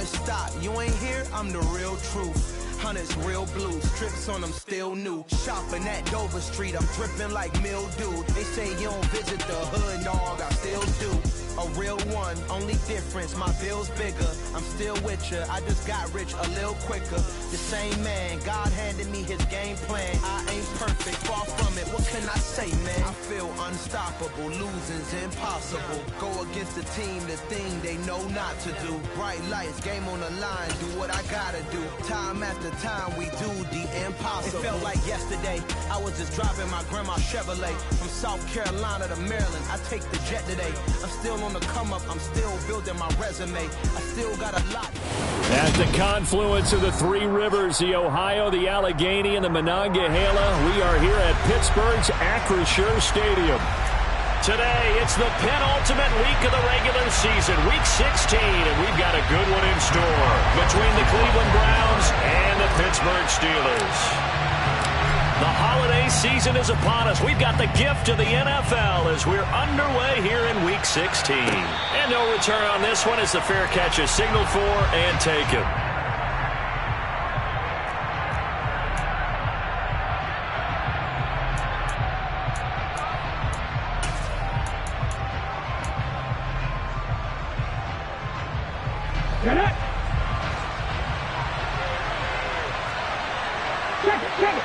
it stop. You ain't here, I'm the real truth. Hunters, real blue, strips on them still new. Shopping at Dover Street, I'm dripping like mildew. They say you don't visit the hood, dog, I still do. A real one, only difference, my bill's bigger. I'm still with ya, I just got rich a little quicker. The same man, God handed me his game plan. I ain't perfect, far from it, what can I say, man? I feel unstoppable, losing's impossible. Go against the team, the thing they know not to do. Bright lights, game on the line, do what I gotta do. Time after time, we do the impossible. It felt like yesterday, I was just driving my grandma's Chevrolet. From South Carolina to Maryland, I take the jet today. I'm still on the come up, I'm still building my resume. I still got a lot. At the confluence of the three rivers, the Ohio, the Allegheny, and the Monongahela, we are here at Pittsburgh's Acrisure Stadium. Today, it's the penultimate week of the regular season, week 16, and we've got a good one in store between the Cleveland Browns and the Pittsburgh Steelers. The holiday season is upon us. We've got the gift of the NFL as we're underway here in Week 16. And no return on this one as the fair catch is signaled for and taken. Get it! Check it!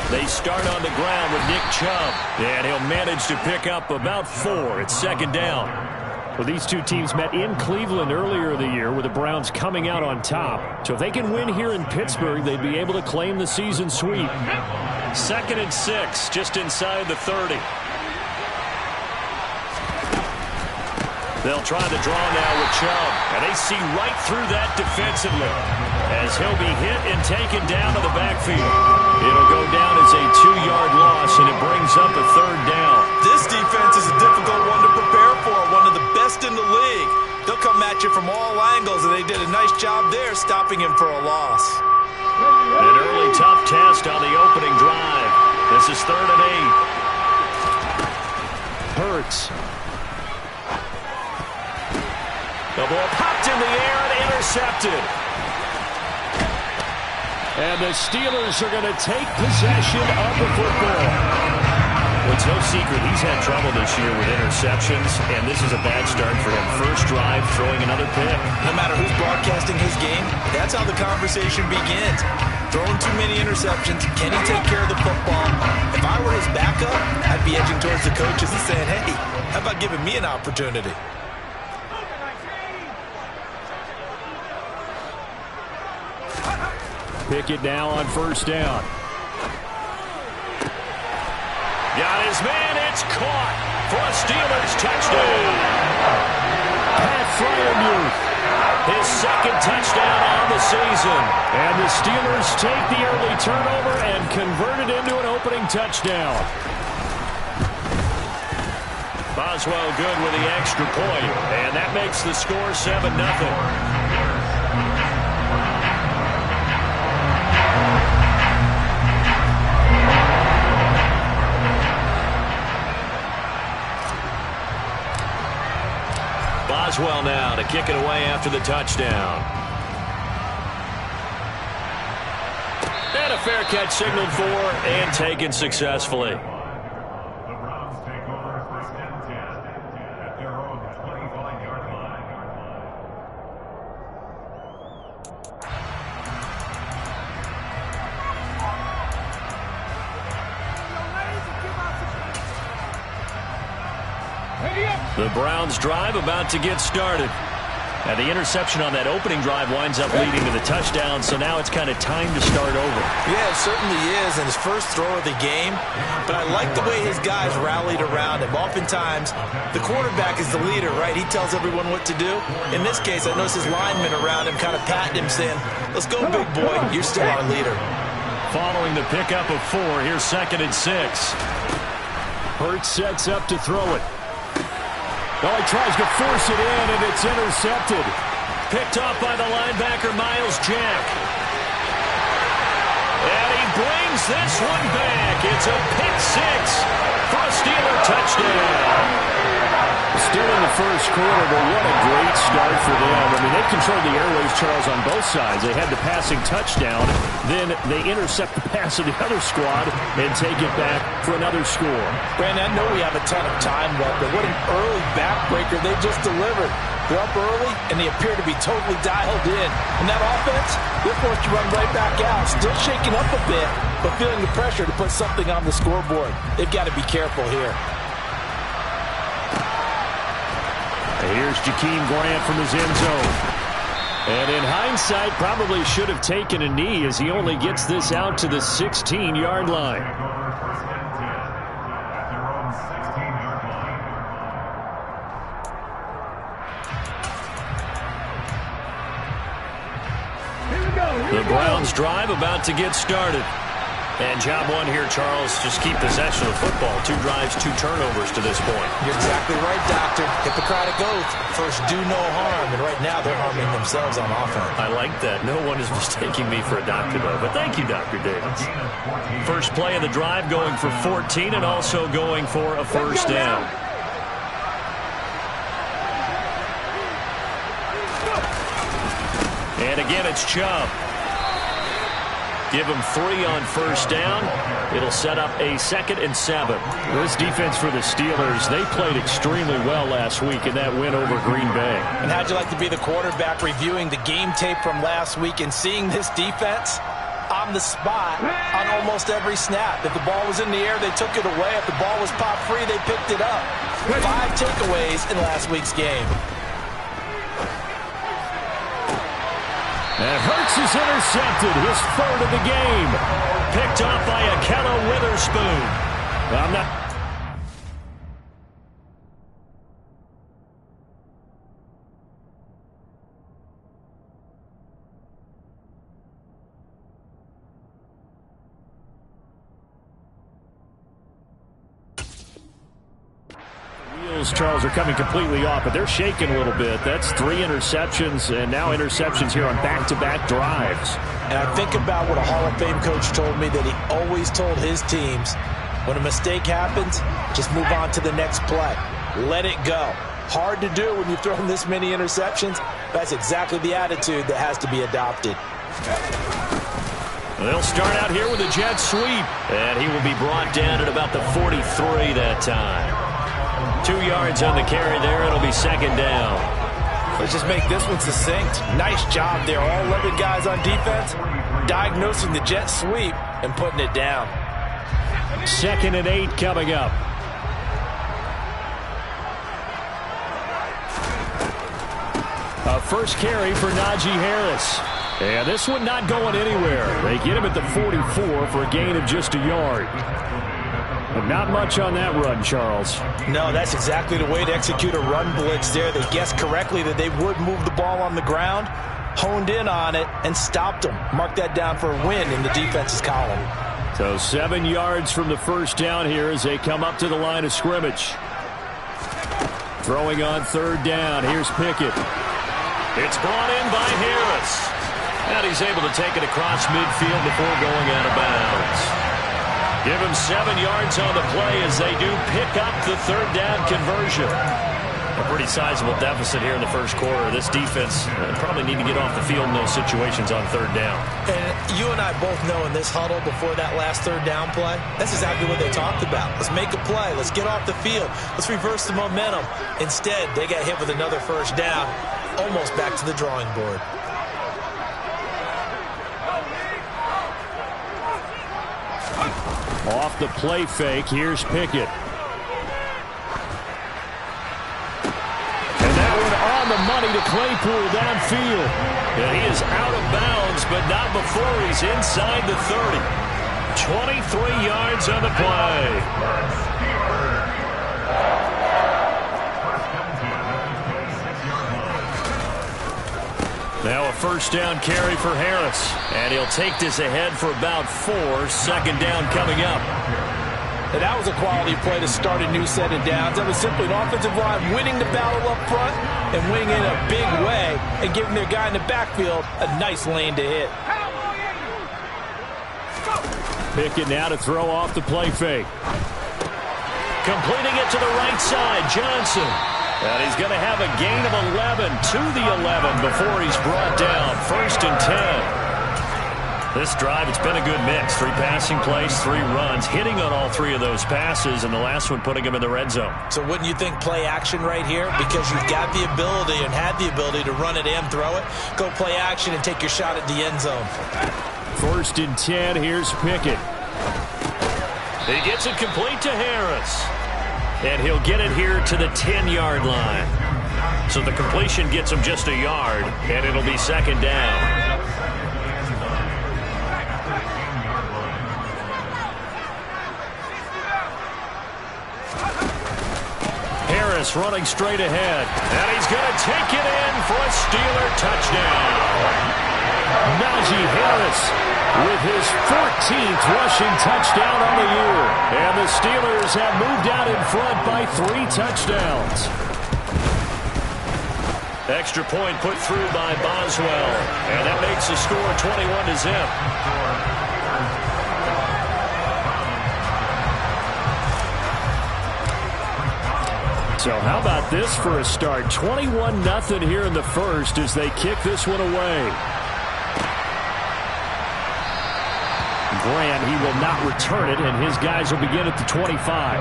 They start on the ground with Nick Chubb, and he'll manage to pick up about 4. It's second down. Well, these two teams met in Cleveland earlier in the year with the Browns coming out on top. So if they can win here in Pittsburgh, they'd be able to claim the season sweep. 2nd and 6, just inside the 30. They'll try the draw now with Chubb, and they see right through that defensively as he'll be hit and taken down to the backfield. It'll go down as a 2-yard loss, and it brings up a 3rd down. This defense is a difficult one to prepare for, one of the best in the league. They'll come at you from all angles, and they did a nice job there stopping him for a loss. An early tough test on the opening drive. This is 3rd and 8. Hurts. The ball popped in the air and intercepted. And the Steelers are going to take possession of the football. Well, it's no secret he's had trouble this year with interceptions, and this is a bad start for him. First drive, throwing another pick. No matter who's broadcasting his game, that's how the conversation begins. Throwing too many interceptions, can he take care of the football? If I were his backup, I'd be edging towards the coaches and saying, hey, how about giving me an opportunity? Pickett now on 1st down. Got his man. It's caught for a Steelers touchdown. Pat Freiermuth, his 2nd touchdown on the season. And the Steelers take the early turnover and convert it into an opening touchdown. Boswell good with the extra point, and that makes the score 7-0. Boswell now to kick it away after the touchdown. And a fair catch signaled for and taken successfully. The Browns take over 1st and 10 at their own 25-yard line. The Browns drive about to get started. And the interception on that opening drive winds up leading to the touchdown, so now it's kind of time to start over. Yeah, it certainly is, and his first throw of the game. But I like the way his guys rallied around him. Oftentimes, the quarterback is the leader, right? He tells everyone what to do. In this case, I noticed his linemen around him kind of patting him, saying, let's go, big boy, you're still our leader. Following the pickup of 4, here's 2nd and 6. Hurts sets up to throw it. Oh, he tries to force it in, and it's intercepted. Picked off by the linebacker, Miles Jack. And he brings this one back. It's a pick 6 for a Steeler touchdown. Still in the first quarter, but what a great start for them. I mean, they controlled the airways, Charles, on both sides. They had the passing touchdown. Then they intercept the pass of the other squad and take it back for another score. Brandon, I know we have a ton of time left, but what an early backbreaker they just delivered. They're up early, and they appear to be totally dialed in. And that offense, they're forced to run right back out. Still shaking up a bit, but feeling the pressure to put something on the scoreboard. They've got to be careful here. Here's Jakeem Grant from his end zone. And in hindsight, probably should have taken a knee as he only gets this out to the 16-yard line. The Browns drive about to get started. And job one here, Charles, just keep possession of the football. 2 drives, 2 turnovers to this point. You're exactly right, Doctor. Hippocratic oath. First, do no harm. And right now, they're harming themselves on offense. I like that. No one is mistaking me for a doctor, though. But thank you, Dr. Davis. First play of the drive going for 14 and also going for a first down. And again, it's Chubb. Give him 3 on first down. It'll set up a 2nd and 7. This defense for the Steelers, they played extremely well last week in that win over Green Bay. And how'd you like to be the quarterback reviewing the game tape from last week and seeing this defense on the spot on almost every snap? If the ball was in the air, they took it away. If the ball was pop free, they picked it up. 5 takeaways in last week's game. And Hurts is intercepted, his 3rd of the game. Picked off by Ahkello Witherspoon. I'm not... Charles, are coming completely off, but they're shaking a little bit. That's 3 interceptions, and now interceptions here on back-to-back drives. And I think about what a Hall of Fame coach told me that he always told his teams, when a mistake happens, just move on to the next play. Let it go. Hard to do when you've thrown this many interceptions. That's exactly the attitude that has to be adopted. They'll start out here with a jet sweep, and he will be brought down at about the 43 that time. 2 yards on the carry there. It'll be 2nd down. Let's just make this one succinct. Nice job there. All 11 guys on defense diagnosing the jet sweep and putting it down. 2nd and 8 coming up. A first carry for Najee Harris. And this one not going anywhere. They get him at the 44 for a gain of just a yard. But not much on that run, Charles. No, that's exactly the way to execute a run blitz there. They guessed correctly that they would move the ball on the ground, honed in on it, and stopped them. Mark that down for a win in the defense's column. So 7 yards from the first down here as they come up to the line of scrimmage. Throwing on 3rd down. Here's Pickett. It's brought in by Harris. And he's able to take it across midfield before going out of bounds. Give him 7 yards on the play as they do pick up the 3rd down conversion. A pretty sizable deficit here in the first quarter. This defense probably need to get off the field in those situations on 3rd down. And you and I both know in this huddle before that last 3rd down play, that's exactly what they talked about. Let's make a play. Let's get off the field. Let's reverse the momentum. Instead, they got hit with another first down, almost back to the drawing board. Off the play fake, here's Pickett. And that one on the money to Claypool downfield. And he is out of bounds, but not before he's inside the 30. 23 yards on the play. Now a first down carry for Harris. And he'll take this ahead for about 4. 2nd down coming up. And that was a quality play to start a new set of downs. That was simply an offensive line winning the battle up front and winning in a big way and giving their guy in the backfield a nice lane to hit. Pickett now to throw off the play fake. Completing it to the right side, Johnson. And he's going to have a gain of 11 to the 11 before he's brought down. 1st and 10. This drive, it's been a good mix. 3 passing plays, 3 runs, hitting on all 3 of those passes, and the last one putting him in the red zone. So wouldn't you think play action right here? Because you've got the ability and had the ability to run it and throw it. Go play action and take your shot at the end zone. 1st and 10, here's Pickett. He gets it complete to Harris. And he'll get it here to the 10-yard line. So the completion gets him just a yard, and it'll be 2nd down. Harris running straight ahead. And he's going to take it in for a Steeler touchdown. Najee Harris with his 14th rushing touchdown on the year. And the Steelers have moved out in front by 3 touchdowns. Extra point put through by Boswell. And that makes the score 21-0. So how about this for a start? 21-0 here in the first as they kick this one away. Graham, he will not return it, and his guys will begin at the 25.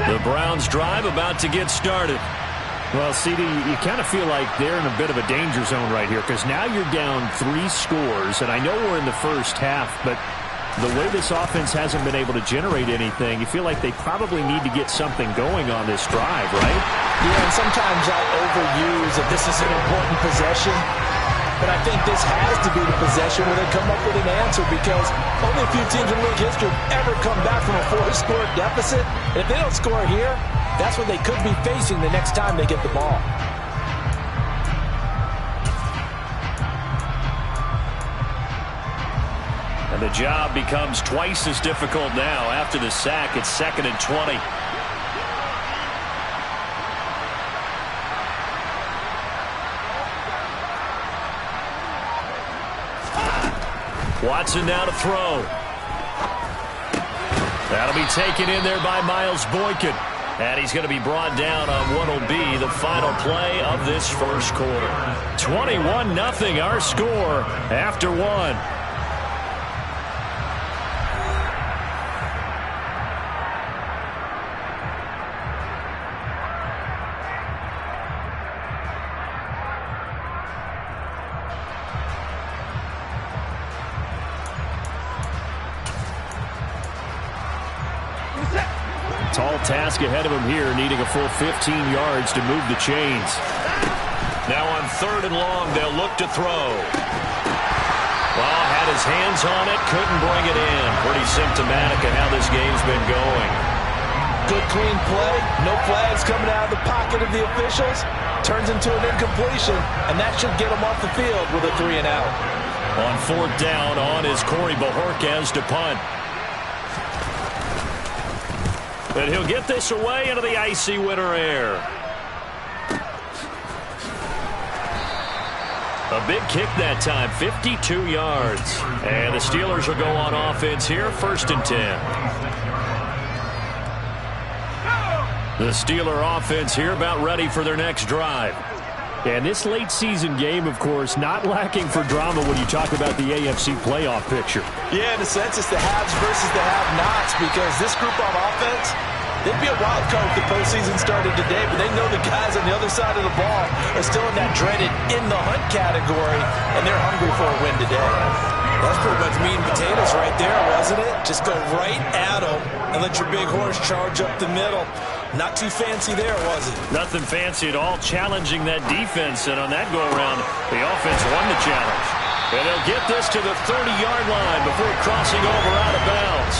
The Browns drive about to get started. Well, CD, you kind of feel like they're in a bit of a danger zone right here because now you're down 3 scores, and I know we're in the first half, but the way this offense hasn't been able to generate anything, you feel like they probably need to get something going on this drive, right? Yeah, and sometimes I overuse that this is an important possession, but I think this has to be the possession where they come up with an answer because only a few teams in league history have ever come back from a 4-score deficit. And if they don't score here, that's what they could be facing the next time they get the ball. And the job becomes twice as difficult now. After the sack, it's 2nd and 20. Watson now to throw. That'll be taken in there by Miles Boykin. And he's going to be brought down on what will be the final play of this first quarter. 21-0 our score after 1. Tall task ahead of him here, needing a full 15 yards to move the chains. Now on 3rd and long, they'll look to throw. Well, had his hands on it, couldn't bring it in. Pretty symptomatic of how this game's been going. Good, clean play. No flags coming out of the pocket of the officials. Turns into an incompletion, and that should get him off the field with a 3 and out. On 4th down, on is Corey Bojorquez to punt. And he'll get this away into the icy winter air. A big kick that time, 52 yards. And the Steelers will go on offense here, 1st and 10. The Steeler offense here about ready for their next drive. And this late season game, of course, not lacking for drama when you talk about the AFC playoff picture. Yeah, in a sense, it's the haves versus the have-nots because this group on offense, they'd be a wild card if the postseason started today, but they know the guys on the other side of the ball are still in that dreaded in-the-hunt category, and they're hungry for a win today. That's pretty much meat and potatoes right there, wasn't it? Just go right at them and let your big horse charge up the middle. Not too fancy there, was it? Nothing fancy at all, challenging that defense, and on that go-around, the offense won the challenge. And they'll get this to the 30-yard line before crossing over out of bounds.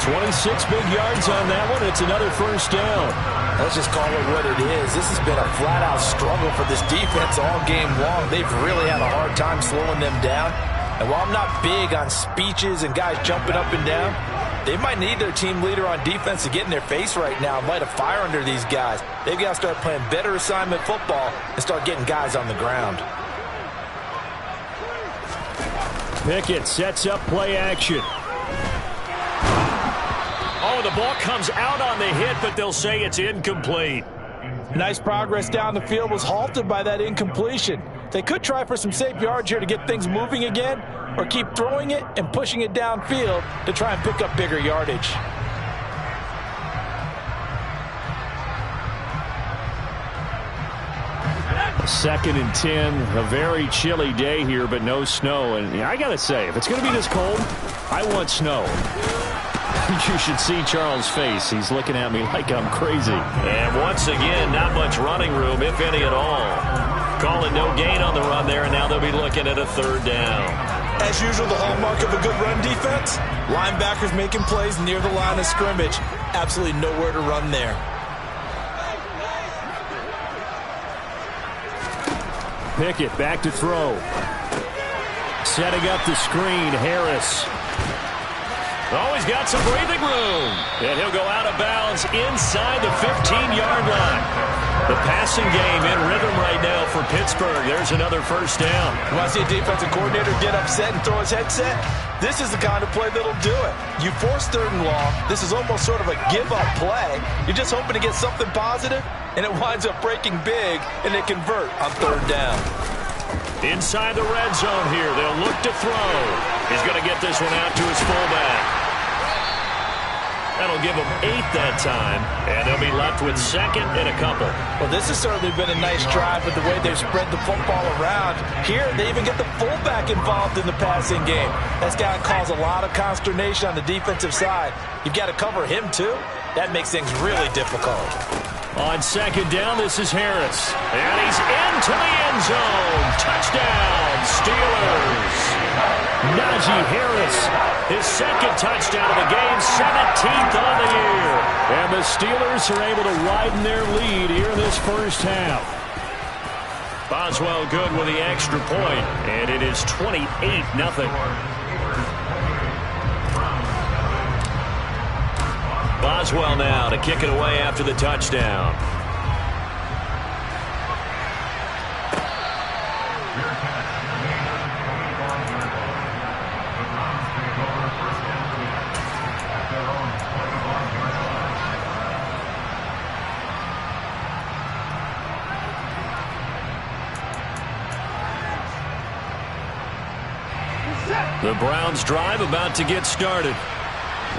26 big yards on that one. It's another 1st down. Let's just call it what it is. This has been a flat-out struggle for this defense all game long. They've really had a hard time slowing them down. And while I'm not big on speeches and guys jumping up and down, they might need their team leader on defense to get in their face right now and light a fire under these guys. They've got to start playing better assignment football and start getting guys on the ground. Pickett sets up play action. Oh, the ball comes out on the hit, but they'll say it's incomplete. Nice progress down the field was halted by that incompletion. They could try for some safe yards here to get things moving again, or keep throwing it and pushing it downfield to try and pick up bigger yardage. Second and 10, a very chilly day here, but no snow. And I got to say, if it's going to be this cold, I want snow. You should see Charles' face. He's looking at me like I'm crazy. And once again, not much running room, if any at all. Calling no gain on the run there, and now they'll be looking at a third down. As usual, the hallmark of a good run defense, linebackers making plays near the line of scrimmage. Absolutely nowhere to run there. Pickett back to throw. Setting up the screen, Harris. Oh, he's got some breathing room. And he'll go out of bounds inside the 15-yard line. The passing game in rhythm right now for Pittsburgh. There's another first down. You want to see a defensive coordinator get upset and throw his headset? This is the kind of play that'll do it. You force third and long. This is almost sort of a give-up play. You're just hoping to get something positive, and it winds up breaking big, and they convert on third down. Inside the red zone here. They'll look to throw. He's going to get this one out to his fullback. That'll give them 8 that time, and they'll be left with second and a couple. Well, this has certainly been a nice drive with the way they've spread the football around. Here, they even get the fullback involved in the passing game. That's got to cause a lot of consternation on the defensive side. You've got to cover him, too. That makes things really difficult. On second down, this is Harris. And he's into the end zone. Touchdown, Steelers. Najee Harris, his second touchdown of the game, 17th on the year. And the Steelers are able to widen their lead here in this first half. Boswell good with the extra point, and it is 28-0. Boswell now to kick it away after the touchdown. The Browns drive about to get started.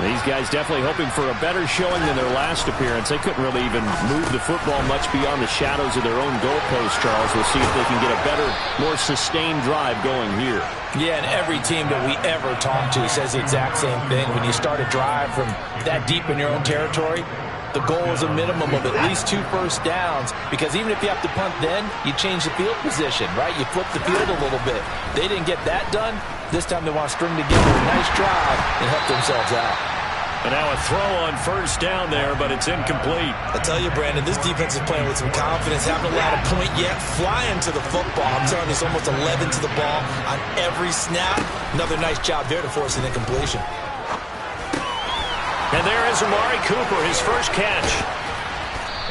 These guys definitely hoping for a better showing than their last appearance. They couldn't really even move the football much beyond the shadows of their own goalpost, Charles. We'll see if they can get a better, more sustained drive going here. Yeah, and every team that we ever talk to says the exact same thing. When you start a drive from that deep in your own territory, the goal is a minimum of at least 2 first downs, because even if you have to punt then, you change the field position, right? You flip the field a little bit. They didn't get that done. This time they want to string together a nice drive and help themselves out. And now a throw on first down there, but it's incomplete. I tell you, Brandon, this defense is playing with some confidence. Haven't allowed a point yet. Flying to the football. I'm telling you, it's almost 11 to the ball on every snap. Another nice job there to force an incompletion. And there is Amari Cooper, his first catch.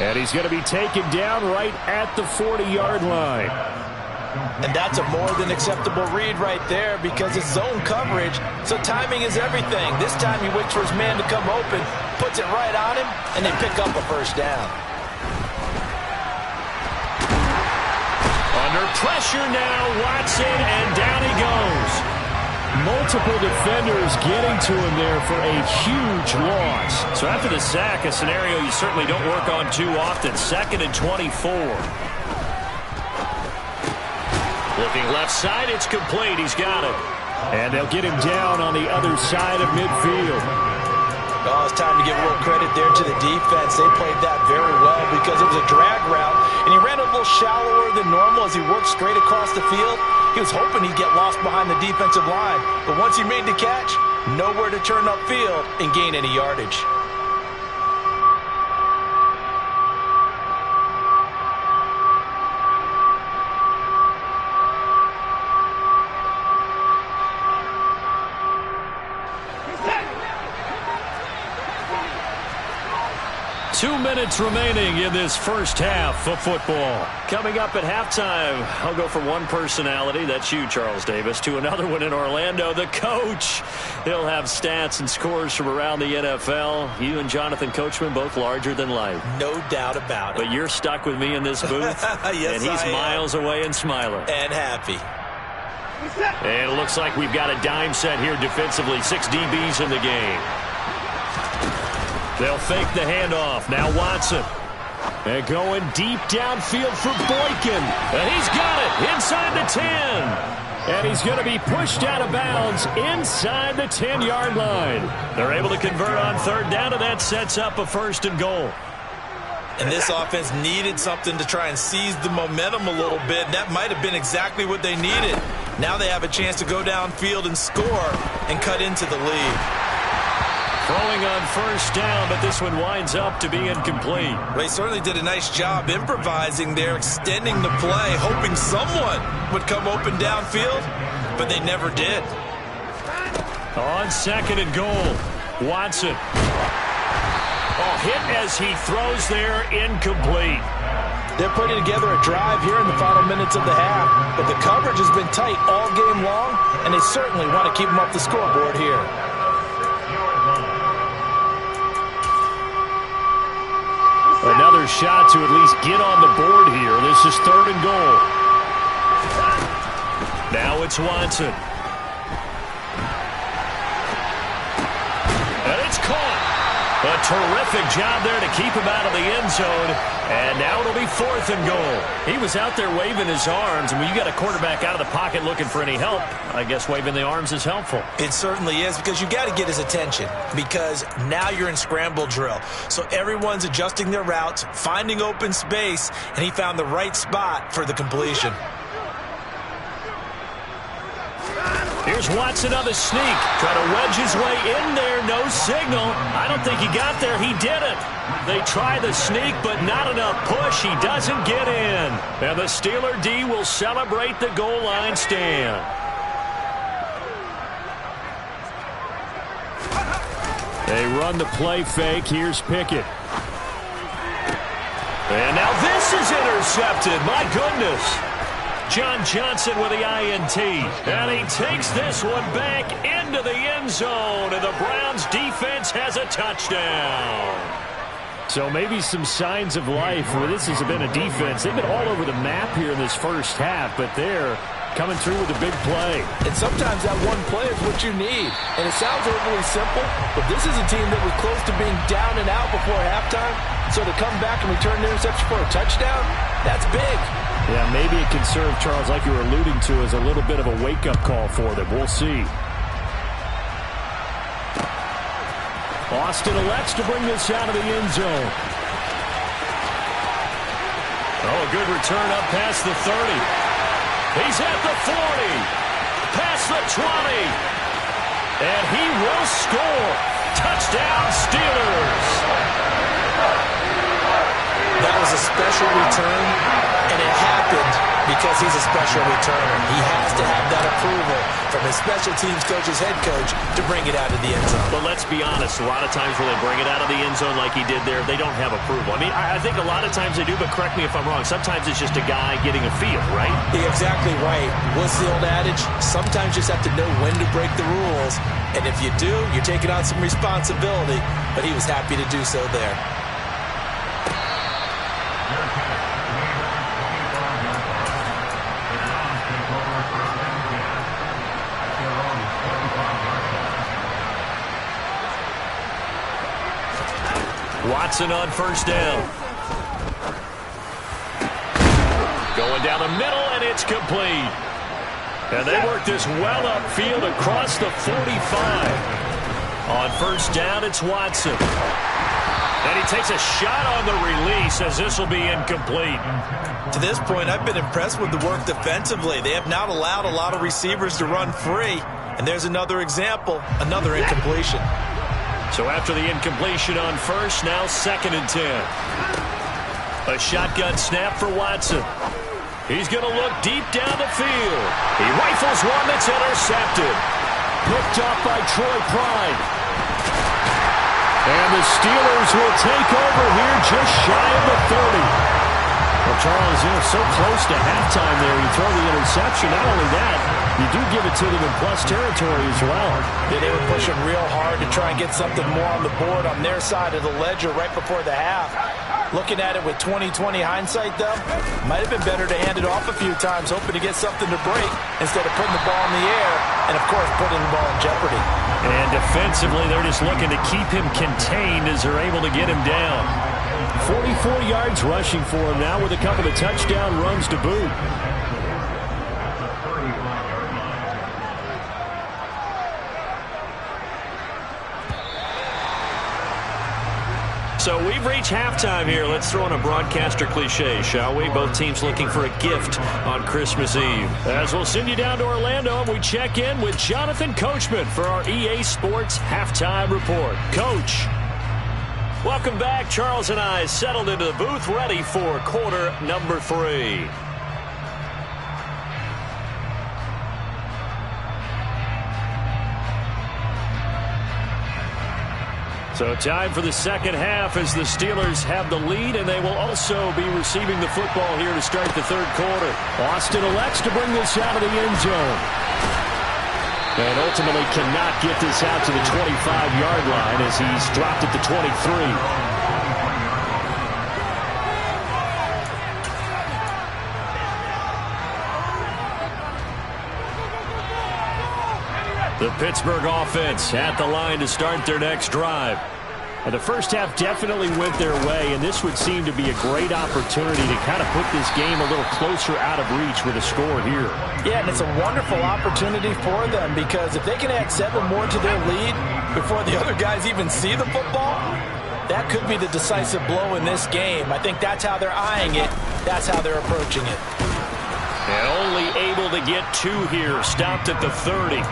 And he's going to be taken down right at the 40-yard line. And that's a more than acceptable read right there, because it's zone coverage, so timing is everything. This time he waits for his man to come open, puts it right on him, and they pick up a first down. Under pressure now, Watson, and down he goes. Multiple defenders getting to him there for a huge loss. So after the sack, a scenario you certainly don't work on too often. 2nd and 24. Looking left side, it's complete. He's got it. And they'll get him down on the other side of midfield. Oh, it's time to give real credit there to the defense. They played that very well because it was a drag route, and he ran a little shallower than normal as he worked straight across the field. He was hoping he'd get lost behind the defensive line, but once he made the catch, nowhere to turn upfield and gain any yardage. 2 minutes remaining in this first half of football. Coming up at halftime, I'll go from one personality, that's you, Charles Davis, to another one in Orlando, the coach. He'll have stats and scores from around the NFL. You and Jonathan Coachman both larger than life. No doubt about it. But you're stuck with me in this booth, yes, and he's miles away and smiling. And happy. And it looks like we've got a dime set here defensively. 6 DBs in the game. They'll fake the handoff. Now Watson. And going deep downfield for Boykin. And he's got it inside the 10. And he's going to be pushed out of bounds inside the 10-yard line. They're able to convert on third down, and that sets up a 1st and goal. And this offense needed something to try and seize the momentum a little bit. And that might have been exactly what they needed. Now they have a chance to go downfield and score and cut into the lead. Throwing on 1st down, but this one winds up to be incomplete. Well, he certainly did a nice job improvising there, extending the play, hoping someone would come open downfield, but they never did. On 2nd and goal, Watson. Oh, hit as he throws there, incomplete. They're putting together a drive here in the final minutes of the half, but the coverage has been tight all game long, and they certainly want to keep them off the scoreboard here. Another shot to at least get on the board here. This is 3rd and goal. Now it's Watson. And it's caught. A terrific job there to keep him out of the end zone. And now it'll be 4th and goal. He was out there waving his arms, and when you got a quarterback out of the pocket looking for any help, I guess waving the arms is helpful. It certainly is, because you got to get his attention, because now you're in scramble drill. So everyone's adjusting their routes, finding open space, and he found the right spot for the completion. Here's Watson on the sneak. Try to wedge his way in there. No signal. I don't think he got there. He didn't. They try the sneak, but not enough push. He doesn't get in. And the Steeler D will celebrate the goal line stand. They run the play fake. Here's Pickett. And now this is intercepted. My goodness. John Johnson with the INT. And he takes this one back into the end zone. And the Browns defense has a touchdown. So maybe some signs of life where this has been a defense. They've been all over the map here in this first half, but they're coming through with a big play. And sometimes that one play is what you need. And it sounds overly simple, but this is a team that was close to being down and out before halftime. So to come back and return the interception for a touchdown, that's big. Yeah, maybe it can serve, Charles, like you were alluding to, as a little bit of a wake-up call for them. We'll see. Austin elects to bring this out of the end zone. Oh, a good return up past the 30. He's at the 40. Past the 20. And he will score. Touchdown, Steelers. That was a special return, and it happened because he's a special returner. He has to have that approval from his special teams coach's head coach to bring it out of the end zone. But let's be honest, a lot of times when they bring it out of the end zone like he did there, they don't have approval. I mean, I think a lot of times they do, but correct me if I'm wrong. Sometimes it's just a guy getting a feel, right? You're exactly right. What's the old adage? Sometimes you just have to know when to break the rules. And if you do, you're taking on some responsibility. But he was happy to do so there. Watson on 1st down. Going down the middle, and it's complete. And they work this well upfield across the 45. On 1st down, it's Watson. And he takes a shot on the release as this will be incomplete. To this point, I've been impressed with the work defensively. They have not allowed a lot of receivers to run free. And there's another example, another incompletion. So after the incompletion on 1st, now 2nd and 10. A shotgun snap for Watson. He's going to look deep down the field. He rifles one that's intercepted. Picked up by Troy Pride. And the Steelers will take over here just shy of the 30. Well, Charles, so close to halftime there. You throw the interception. Not only that, you do give it to them in plus territory as well. Yeah, they were pushing real hard to try and get something more on the board on their side of the ledger right before the half. Looking at it with 20/20 hindsight, though, might have been better to hand it off a few times, hoping to get something to break instead of putting the ball in the air and, of course, putting the ball in jeopardy. And defensively, they're just looking to keep him contained as they're able to get him down. 44 yards rushing for him now with a couple of touchdown runs to boot. So we've reached halftime here. Let's throw in a broadcaster cliche, shall we? Both teams looking for a gift on Christmas Eve. As we'll send you down to Orlando, and we check in with Jonathan Coachman for our EA Sports Halftime Report. Coach. Welcome back. Charles and I settled into the booth, ready for quarter number 3. So time for the second half as the Steelers have the lead, and they will also be receiving the football here to start the third quarter. Austin elects to bring this out of the end zone. And ultimately cannot get this out to the 25-yard line as he's dropped at the 23. The Pittsburgh offense at the line to start their next drive. And the first half definitely went their way, and this would seem to be a great opportunity to kind of put this game a little closer out of reach with a score here. Yeah, and it's a wonderful opportunity for them because if they can add 7 more to their lead before the other guys even see the football, that could be the decisive blow in this game. I think that's how they're eyeing it. That's how they're approaching it. And only able to get 2 here, stopped at the 30.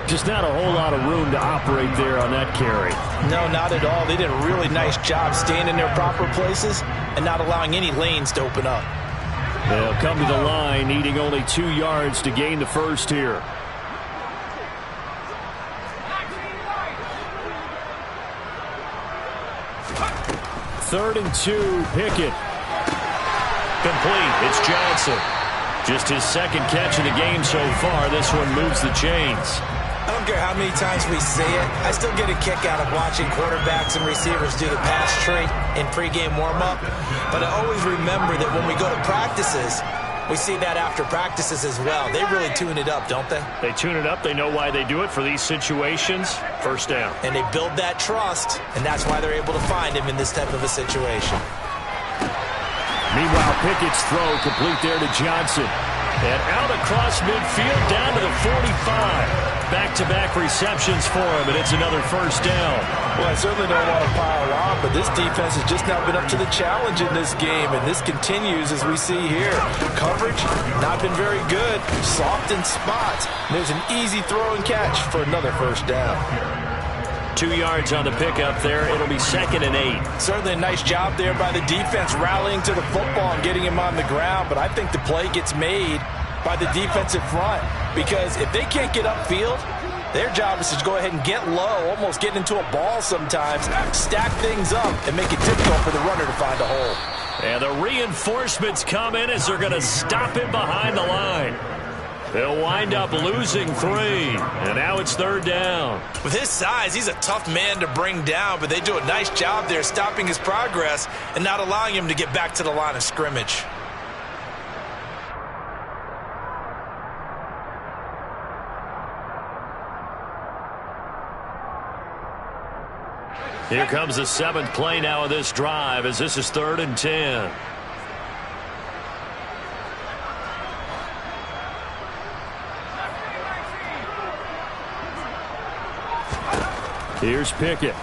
Just not a whole lot of room to operate there on that carry. No, not at all. They did a really nice job staying in their proper places and not allowing any lanes to open up. They'll come to the line, needing only 2 yards to gain the first here. Third and 2, Pickett. Complete. It's Johnson. Just his second catch of the game so far. This one moves the chains. I don't care how many times we say it, I still get a kick out of watching quarterbacks and receivers do the pass tree in pregame warm-up. But I always remember that when we go to practices, we see that after practices as well. They really tune it up, don't they? They tune it up. They know why they do it for these situations. First down. And they build that trust, and that's why they're able to find him in this type of a situation. Meanwhile, Pickett's throw complete there to Johnson. And out across midfield down to the 45. Back-to-back receptions for him, and it's another first down. Well, I certainly don't want to pile on, but this defense has just not been up to the challenge in this game, and this continues as we see here. Coverage, not been very good. Soft in spots. There's an easy throw and catch for another first down. 2 yards on the pickup there. It'll be 2nd and 8. Certainly a nice job there by the defense rallying to the football and getting him on the ground, but I think the play gets made by the defensive front because if they can't get upfield, their job is to go ahead and get low, almost get into a ball sometimes, stack things up, and make it difficult for the runner to find a hole. And the reinforcements come in as they're going to stop him behind the line. They'll wind up losing 3, and now it's 3rd down. With his size, he's a tough man to bring down, but they do a nice job there stopping his progress and not allowing him to get back to the line of scrimmage. Here comes the 7th play now of this drive as this is 3rd and 10. Here's Pickett.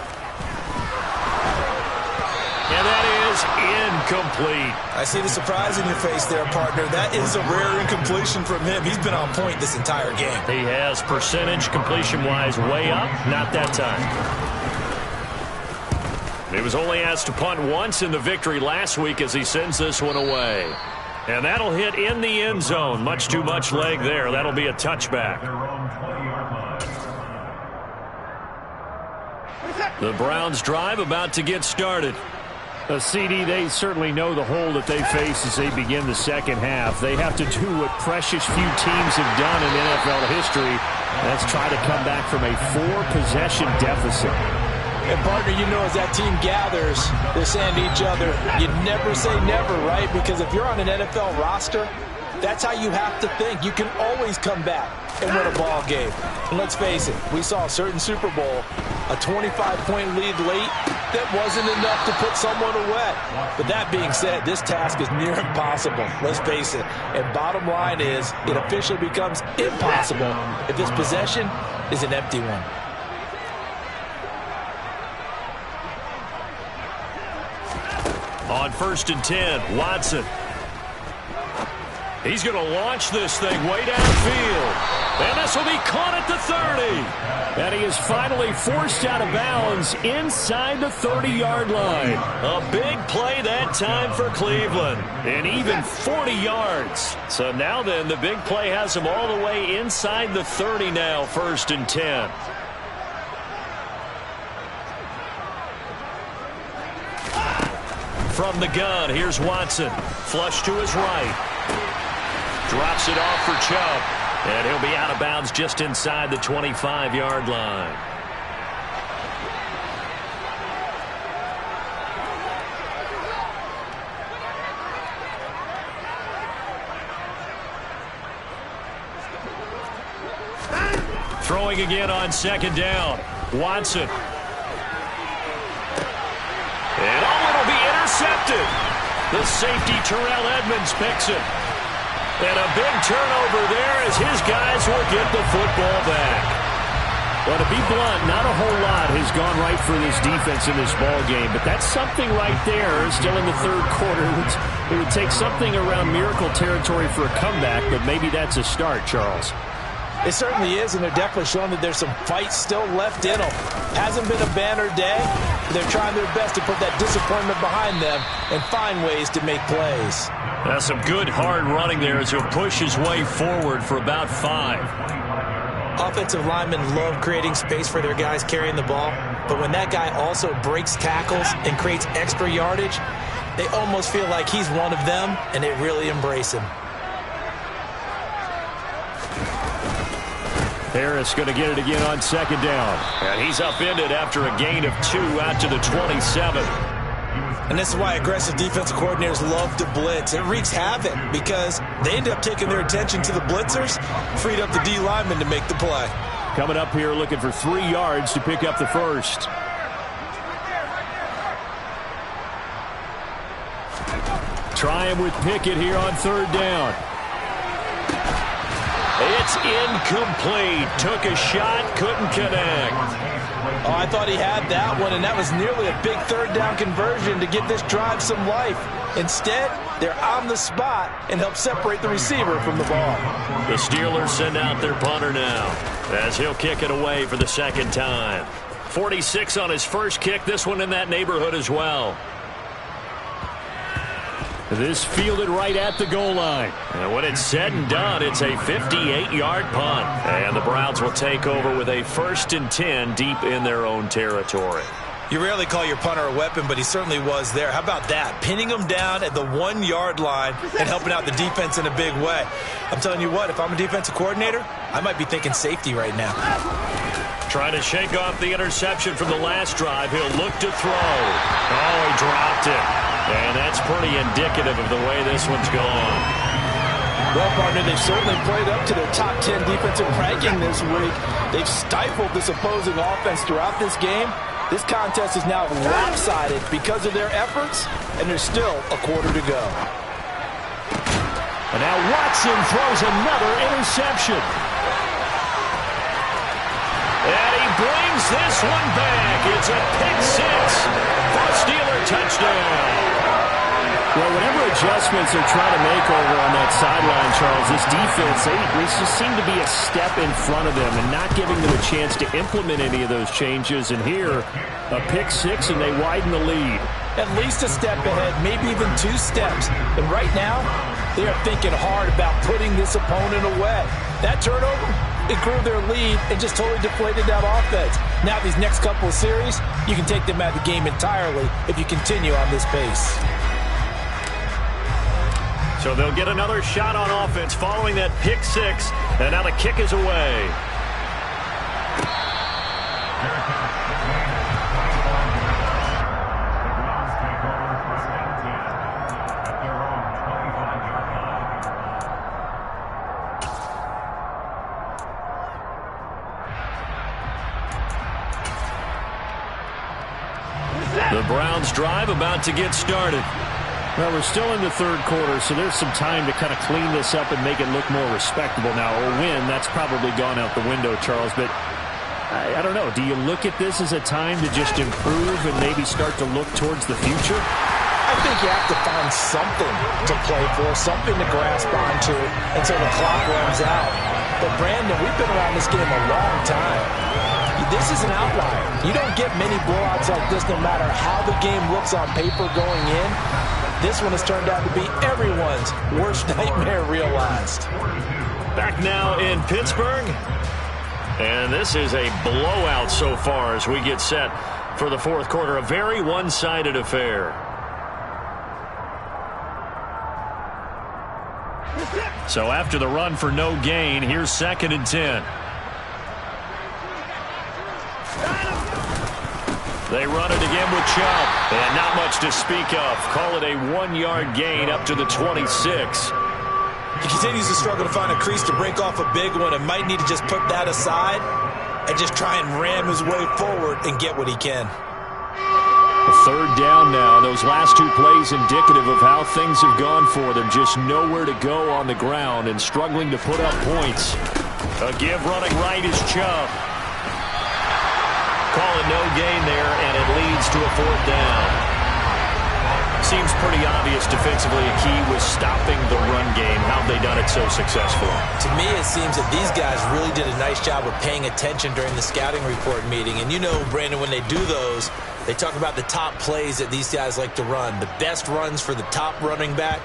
And that is incomplete. I see the surprise in your face there, partner. That is a rare incompletion from him. He's been on point this entire game. He has percentage completion-wise way up. Not that time. He was only asked to punt once in the victory last week as he sends this one away. And that'll hit in the end zone. Much too much leg there. That'll be a touchback. The Browns drive about to get started. CD, they certainly know the hole that they face as they begin the second half. They have to do what precious few teams have done in NFL history. That's try to come back from a 4-possession deficit. And, partner, you know, as that team gathers, they're saying to each other, you never say never, right? Because if you're on an NFL roster, that's how you have to think. You can always come back and win a ball game. And let's face it, we saw a certain Super Bowl, a 25-point lead late, that wasn't enough to put someone away. But that being said, this task is near impossible. Let's face it. And bottom line is, it officially becomes impossible if this possession is an empty one. On 1st and 10, Watson. He's going to launch this thing way downfield. And this will be caught at the 30. And he is finally forced out of bounds inside the 30-yard line. A big play that time for Cleveland. And even 40 yards. So now then, the big play has him all the way inside the 30 now, 1st and 10. From the gun, here's Watson. Flush to his right. Drops it off for Chubb. And he'll be out of bounds just inside the 25-yard line. Throwing again on 2nd down. Watson. And it'll be intercepted. The safety, Terrell Edmunds, picks it. And a big turnover there as his guys will get the football back. Well, to be blunt, not a whole lot has gone right for this defense in this ball game, but that's something right there still in the 3rd quarter. It would take something around miracle territory for a comeback, but maybe that's a start, Charles. It certainly is, and they're definitely showing that there's some fight still left in them. Hasn't been a banner day. They're trying their best to put that disappointment behind them and find ways to make plays. That's some good hard running there as he'll push his way forward for about 5. Offensive linemen love creating space for their guys carrying the ball, but when that guy also breaks tackles and creates extra yardage, they almost feel like he's one of them, and they really embrace him. Harris going to get it again on 2nd down. And he's upended after a gain of 2 out to the 27. And this is why aggressive defensive coordinators love to blitz. It wreaks havoc because they end up taking their attention to the blitzers, freed up the D lineman to make the play. Coming up here looking for 3 yards to pick up the first. Try him with Pickett here on 3rd down. It's incomplete. Took a shot, couldn't connect. Oh, I thought he had that one, and that was nearly a big 3rd down conversion to give this drive some life. Instead, they're on the spot and help separate the receiver from the ball. The Steelers send out their punter now as he'll kick it away for the 2nd time. 46 on his first kick, this one in that neighborhood as well. This fielded right at the goal line. And when it's said and done, it's a 58-yard punt. And the Browns will take over with a 1st and 10 deep in their own territory. You rarely call your punter a weapon, but he certainly was there. How about that? Pinning him down at the 1-yard line and helping out the defense in a big way. I'm telling you what, if I'm a defensive coordinator, I might be thinking safety right now. Trying to shake off the interception from the last drive. He'll look to throw. Oh, he dropped it. And that's pretty indicative of the way this one's gone. Well, partner, they've certainly played up to their top 10 defensive ranking this week. They've stifled this opposing offense throughout this game. This contest is now lopsided because of their efforts, and there's still a quarter to go. And now Watson throws another interception. And he brings this one back. It's a pick 6 for a Steeler touchdown. Well, whatever adjustments they're trying to make over on that sideline, Charles, this defense, they just seem to be a step in front of them and not giving them a chance to implement any of those changes. And here, a pick six, and they widen the lead. At least a step ahead, maybe even 2 steps. And right now, they are thinking hard about putting this opponent away. That turnover, it grew their lead and just totally deflated that offense. Now these next couple of series, you can take them out of the game entirely if you continue on this pace. So they'll get another shot on offense following that pick six, and now the kick is away. The Browns drive about to get started. Well, we're still in the third quarter, so there's some time to kind of clean this up and make it look more respectable. Now, a win, that's probably gone out the window, Charles, but I don't know. Do you look at this as a time to just improve and maybe start to look towards the future? I think you have to find something to play for, something to grasp onto until the clock runs out. But, Brandon, we've been around this game a long time. This is an outlier. You don't get many blowouts like this no matter how the game looks on paper going in. This one has turned out to be everyone's worst nightmare realized. Back now in Pittsburgh. And this is a blowout so far as we get set for the fourth quarter. A very one-sided affair. So after the run for no gain, here's 2nd and 10. They run it again with Chubb. And not much to speak of. Call it a 1-yard gain up to the 26. He continues to struggle to find a crease to break off a big one and might need to just put that aside and just try and ram his way forward and get what he can. A 3rd down now. Those last 2 plays indicative of how things have gone for them. Just nowhere to go on the ground and struggling to put up points. A give running right is Chubb. Call it no gain there, and it leads to a 4th down. Seems pretty obvious defensively a key was stopping the run game. How have they done it so successfully? To me, it seems that these guys really did a nice job of paying attention during the scouting report meeting. And you know, Brandon, when they do those, they talk about the top plays that these guys like to run. The best runs for the top running back.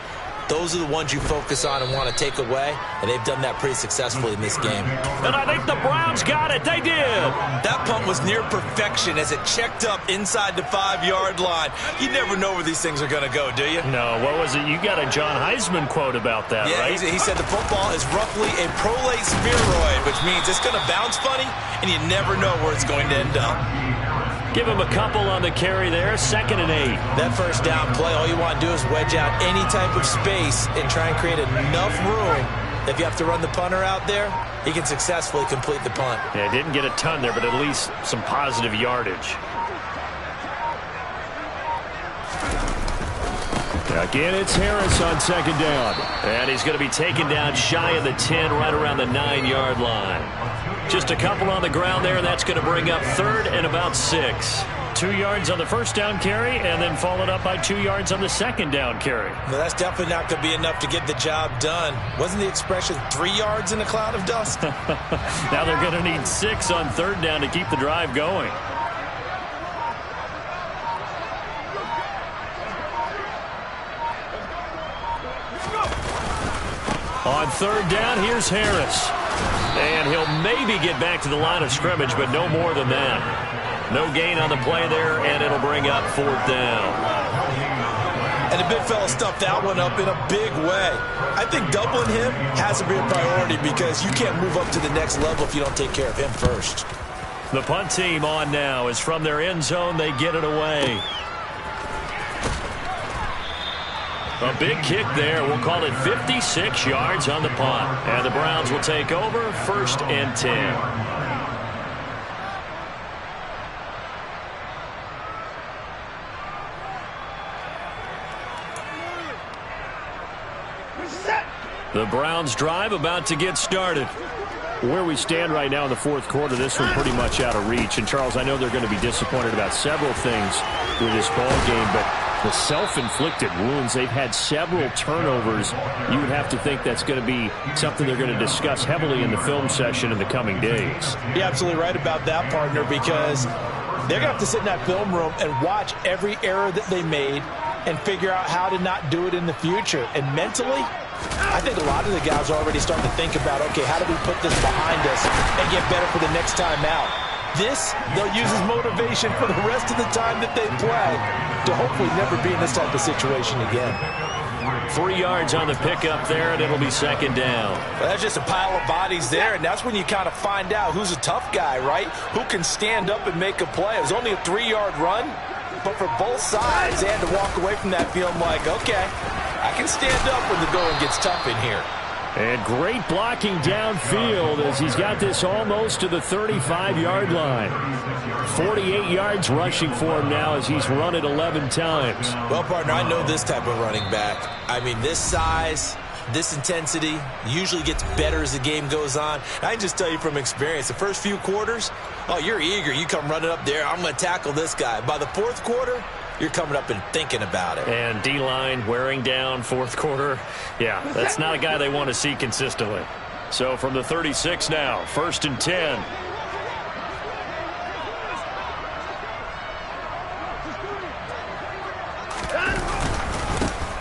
Those are the ones you focus on and want to take away, and they've done that pretty successfully in this game. And I think the Browns got it. They did. That punt was near perfection as it checked up inside the 5-yard line. You never know where these things are going to go, do you? No, what was it? You got a John Heisman quote about that, right? Yeah, he said the football is roughly a prolate spheroid, which means it's going to bounce funny, and you never know where it's going to end up. Give him a couple on the carry there. 2nd and 8. That first down play, all you want to do is wedge out any type of space and try and create enough room. If you have to run the punter out there, he can successfully complete the punt. Yeah, didn't get a ton there, but at least some positive yardage. Again, it's Harris on 2nd down. And he's going to be taken down shy of the 10, right around the 9-yard line. Just a couple on the ground there, and that's going to bring up 3rd and about 6. 2 yards on the first down carry, and then followed up by 2 yards on the 2nd down carry. No, that's definitely not going to be enough to get the job done. Wasn't the expression 3 yards in a cloud of dust? Now they're going to need 6 on 3rd down to keep the drive going. On 3rd down, here's Harris. And he'll maybe get back to the line of scrimmage, but no more than that. No gain on the play there, and it'll bring up 4th down. And the big fella stuffed that one up in a big way. I think doubling him has to be a priority because you can't move up to the next level if you don't take care of him first. The punt team on now is from their end zone. They get it away. A big kick there. We'll call it 56 yards on the punt. And the Browns will take over 1st and 10. The Browns drive about to get started. Where we stand right now in the 4th quarter, this one pretty much out of reach. And, Charles, I know they're going to be disappointed about several things with this ball game, but the self-inflicted wounds. They've had several turnovers. You would have to think that's going to be something they're going to discuss heavily in the film session in the coming days. You're absolutely right about that, partner, because they're going to have to sit in that film room and watch every error that they made and figure out how to not do it in the future. And mentally, I think a lot of the guys are already starting to think about, okay, how do we put this behind us and get better for the next time out? This, they'll use as motivation for the rest of the time that they play to hopefully never be in this type of situation again. 3 yards on the pickup there, and it'll be second down. Well, that's just a pile of bodies there, and that's when you kind of find out who's a tough guy, right? Who can stand up and make a play. It was only a 3-yard run, but for both sides, they had to walk away from that feeling like, okay, I can stand up when the going gets tough in here. And great blocking downfield as he's got this almost to the 35-yard line. 48 yards rushing for him now as he's run it 11 times. Well, partner, I know this type of running back. I mean, this size, this intensity usually gets better as the game goes on. I can just tell you from experience, the first few quarters, oh, you're eager. You come running up there, I'm going to tackle this guy. By the fourth quarter, you're coming up and thinking about it. And D-line wearing down fourth quarter. Yeah, that's not a guy they want to see consistently. So from the 36 now, 1st and 10.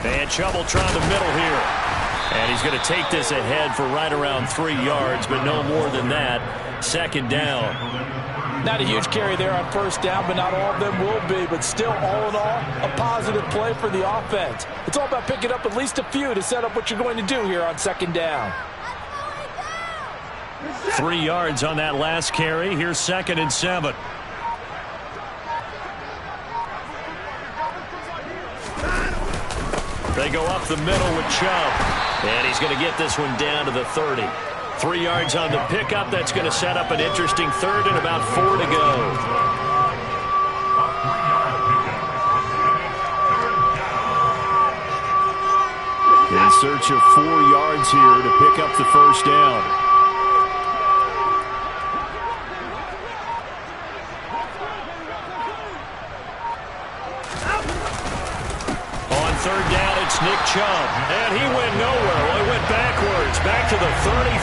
And Chubb trying the middle here. And he's going to take this ahead for right around 3 yards, but no more than that. Second down. Not a huge carry there on first down, but not all of them will be. But still, all in all, a positive play for the offense. It's all about picking up at least a few to set up what you're going to do here on second down. 3 yards on that last carry. Here's 2nd and 7. They go up the middle with Chubb. And he's going to get this one down to the 30. 3 yards on the pickup. That's going to set up an interesting third and about 4 to go. In search of 4 yards here to pick up the first down. On third down, it's Nick Chubb. And he went nowhere. Well, he went backwards, back to the 33.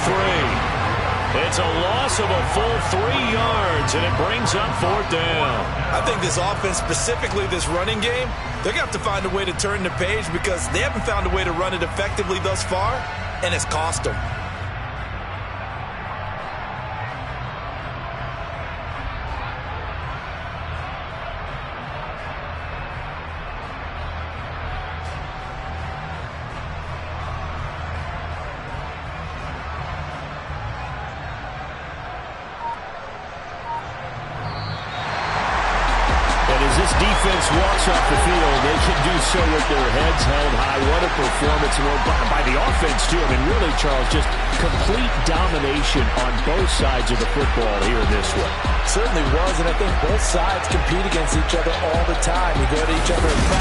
It's a loss of a full 3 yards, and it brings up 4th down. I think this offense, specifically this running game, they're going to have to find a way to turn the page because they haven't found a way to run it effectively thus far, and it's cost them. Walks off the field. They can do so with their heads held high. What a performance by the offense, too. I mean, really, Charles, just complete domination on both sides of the football here in this one. Certainly was, and I think both sides compete against each other all the time. You go to each other in practice.